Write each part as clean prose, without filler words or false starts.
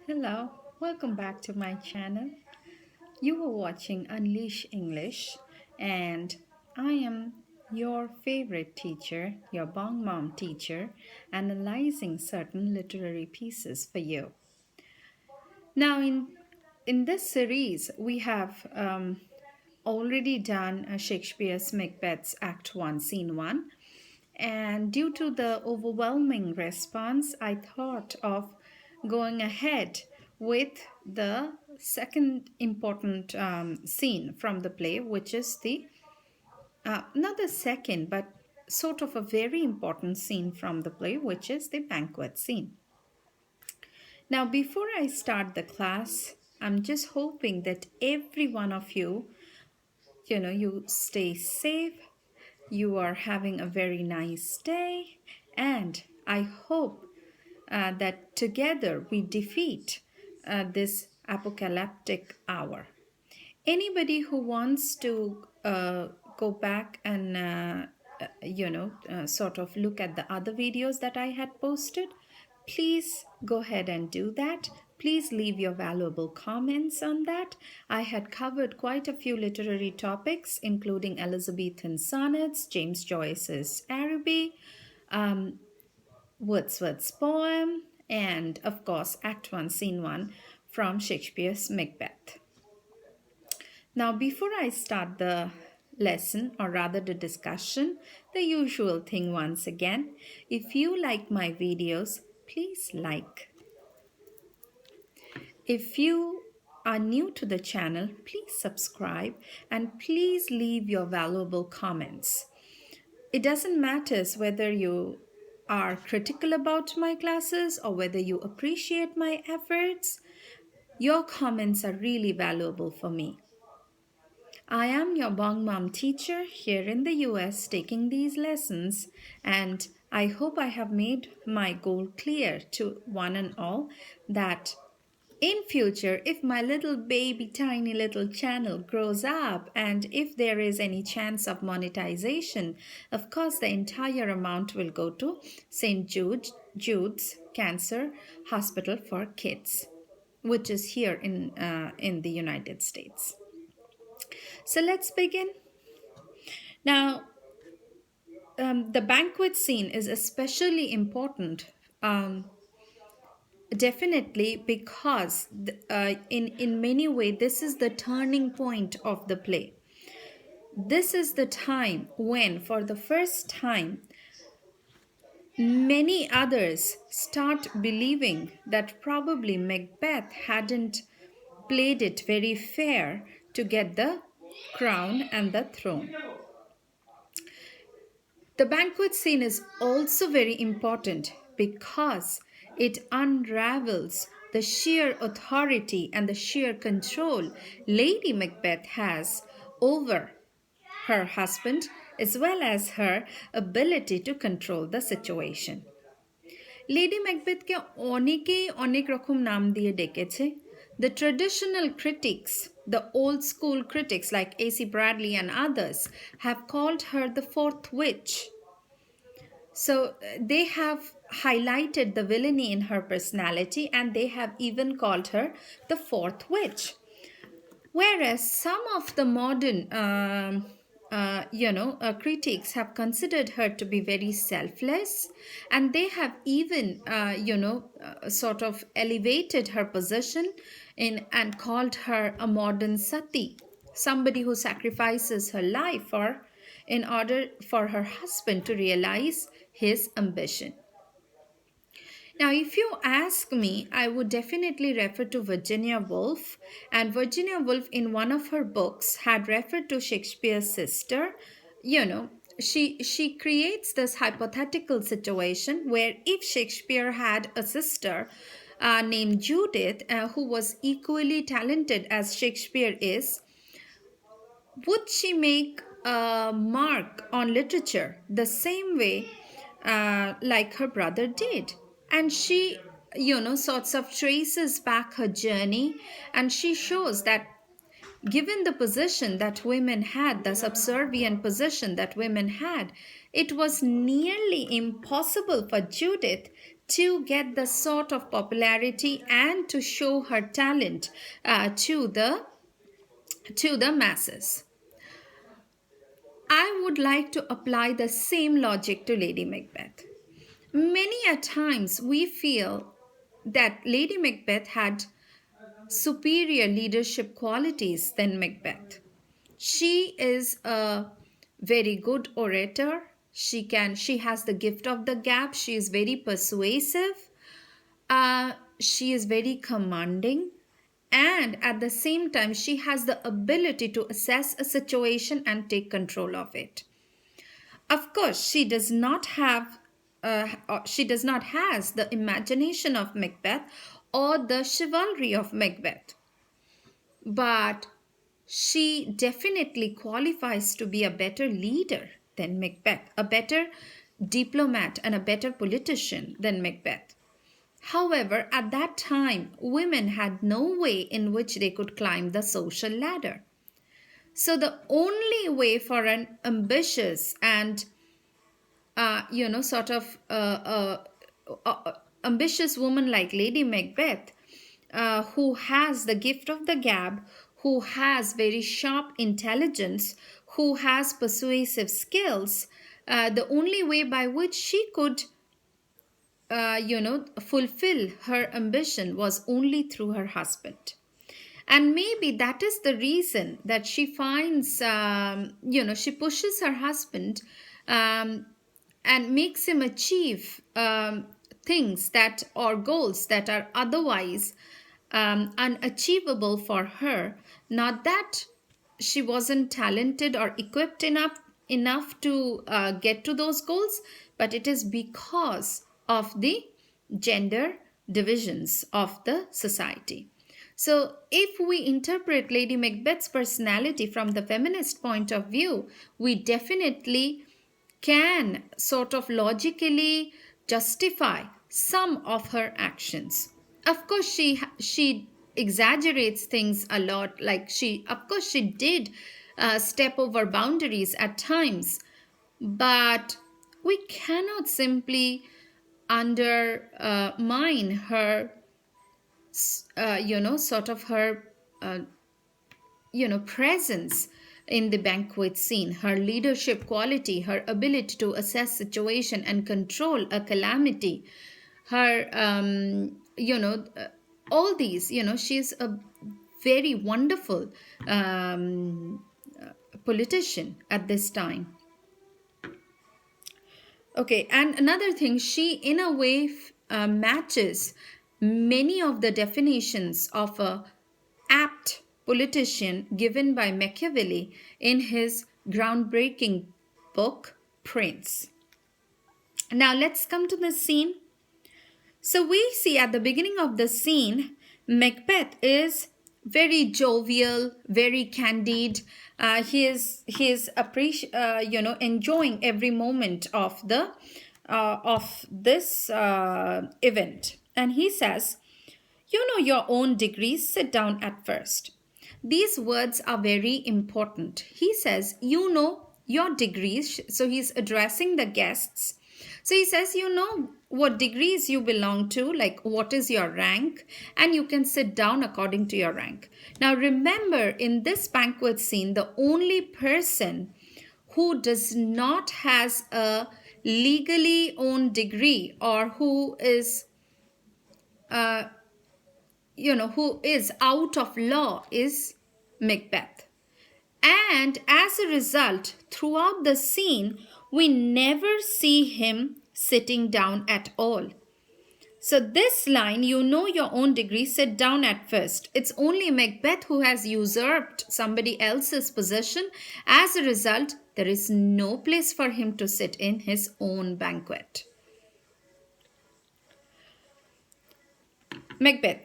Hello, welcome back to my channel. You are watching Unleash English, and I am your favorite teacher, your Bong Mom teacher, analyzing certain literary pieces for you. Now, in this series, we have already done Shakespeare's Macbeth's Act 1, Scene 1. And due to the overwhelming response, I thought of going ahead with the second important scene from the play, which is not the second, but sort of a very important scene from the play, which is the banquet scene. Now, before I start the class, I'm just hoping that every one of you stay safe, you are having a very nice day, and I hope that together we defeat this apocalyptic hour. Anybody who wants to go back and sort of look at the other videos that I had posted, please go ahead and do that. Please leave your valuable comments on that. I had covered quite a few literary topics, including Elizabethan sonnets, James Joyce's Araby, Wordsworth's poem, and of course, Act 1, Scene 1 from Shakespeare's Macbeth. Now, before I start the lesson, or rather the discussion, the usual thing once again, if you like my videos, please like. If you are new to the channel, please subscribe and please leave your valuable comments. It doesn't matter whether you are critical about my classes or whether you appreciate my efforts. Your comments are really valuable for me. I am your Bong Mom teacher here in the US taking these lessons, and I hope I have made my goal clear to one and all that in future, if my little baby tiny little channel grows up and if there is any chance of monetization, of course the entire amount will go to St. Jude's Cancer Hospital for Kids, which is here in the United States. So let's begin. Now, the banquet scene is especially important, definitely because in many ways this is the turning point of the play. This is the time when, for the first time, many others start believing that probably Macbeth hadn't played it very fair to get the crown and the throne. The banquet scene is also very important because it unravels the sheer authority and the sheer control Lady Macbeth has over her husband, as well as her ability to control the situation. Lady ম্যাকবেথকে অনেকেই অনেক রকম নাম দিয়ে ডেকেছে. The traditional critics, the old school critics like A.C. Bradley and others, have called her the fourth witch. So they have highlighted the villainy in her personality, and they have even called her the fourth witch. Whereas some of the modern critics have considered her to be very selfless, and they have even sort of elevated her position and called her a modern sati, somebody who sacrifices her life in order for her husband to realize his ambition. Now, if you ask me, I would definitely refer to Virginia Woolf. And Virginia Woolf, in one of her books, had referred to Shakespeare's sister. She creates this hypothetical situation where if Shakespeare had a sister named Judith, who was equally talented as Shakespeare is, would she make a mark on literature the same way like her brother did? And she, sorts of traces back her journey, and she shows that given the position that women had, the subservient position that women had, it was nearly impossible for Judith to get the sort of popularity and to show her talent to the masses. I would like to apply the same logic to Lady Macbeth. Many a times we feel that Lady Macbeth had superior leadership qualities than Macbeth. She is a very good orator. She has the gift of the gab. She is very persuasive. She is very commanding. And at the same time, she has the ability to assess a situation and take control of it. Of course, she does not has the imagination of Macbeth or the chivalry of Macbeth, but she definitely qualifies to be a better leader than Macbeth, a better diplomat and a better politician than Macbeth. However, at that time, women had no way in which they could climb the social ladder. So the only way for an ambitious and sort of ambitious woman like Lady Macbeth, who has the gift of the gab, who has very sharp intelligence, who has persuasive skills, the only way by which she could, fulfill her ambition was only through her husband. And maybe that is the reason that she finds, she pushes her husband um, and makes him achieve things that or goals that are otherwise unachievable for her. Not that she wasn't talented or equipped enough to get to those goals, but it is because of the gender divisions of the society. So, if we interpret Lady Macbeth's personality from the feminist point of view, we definitely can sort of logically justify some of her actions. Of course, she exaggerates things a lot. Like she did step over boundaries at times, but we cannot simply undermine her sort of her presence in the banquet scene, her leadership quality, her ability to assess situation and control a calamity, her all these, she's a very wonderful politician at this time. Okay, and another thing, she in a way matches many of the definitions of a apt politician given by Machiavelli in his groundbreaking book Prince. Now let's come to the scene. So we see at the beginning of the scene, Macbeth is very jovial, very candid. He is enjoying every moment of this event, and he says, "You know your own degrees. Sit down at first." These words are very important. He says, "You know your degrees." So he's addressing the guests. So he says, "You know what degrees you belong to, like what is your rank, and you can sit down according to your rank." Now remember, in this banquet scene, the only person who does not has a legally owned degree, or who is out of law, is Macbeth. And as a result, throughout the scene, we never see him sitting down at all. So this line, "You know your own degree, sit down at first," it's only Macbeth who has usurped somebody else's position. As a result, there is no place for him to sit in his own banquet. Macbeth.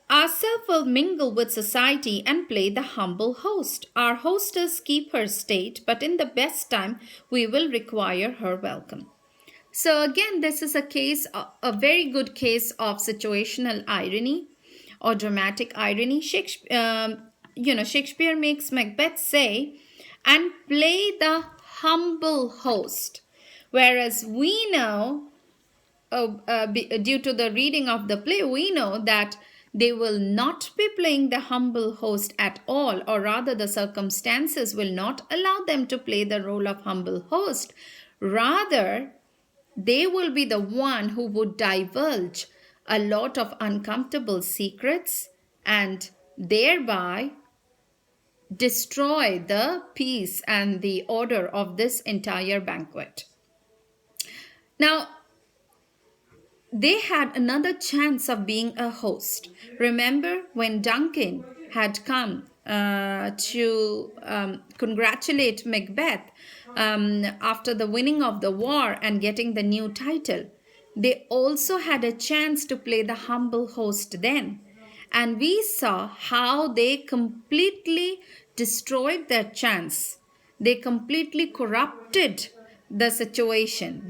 "Ourselves will mingle with society and play the humble host. Our hostess keep her state, but in the best time we will require her welcome." So again, this is a very good case of situational irony or dramatic irony. Shakespeare, Shakespeare makes Macbeth say, and play the humble host. Whereas we know, due to the reading of the play, we know that they will not be playing the humble host at all, or rather, the circumstances will not allow them to play the role of humble host. Rather, they will be the one who would divulge a lot of uncomfortable secrets and thereby destroy the peace and the order of this entire banquet. Now, they had another chance of being a host. Remember when Duncan had come to congratulate Macbeth after the winning of the war and getting the new title? They also had a chance to play the humble host then. And we saw how they completely destroyed their chance. They completely corrupted the situation.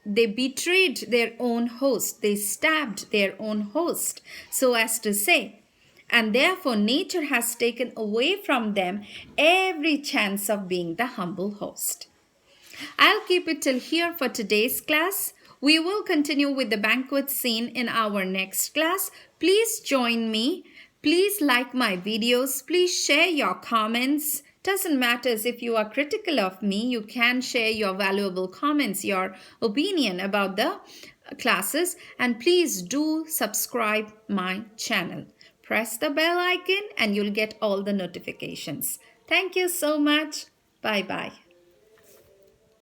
They betrayed their own host. They stabbed their own host, so as to say. And therefore, nature has taken away from them every chance of being the humble host. I'll keep it till here for today's class. We will continue with the banquet scene in our next class. Please join me. Please like my videos. Please share your comments. Doesn't matter if you are critical of me, you can share your valuable comments, your opinion about the classes, and please do subscribe my channel. Press the bell icon and you'll get all the notifications. Thank you so much. Bye bye.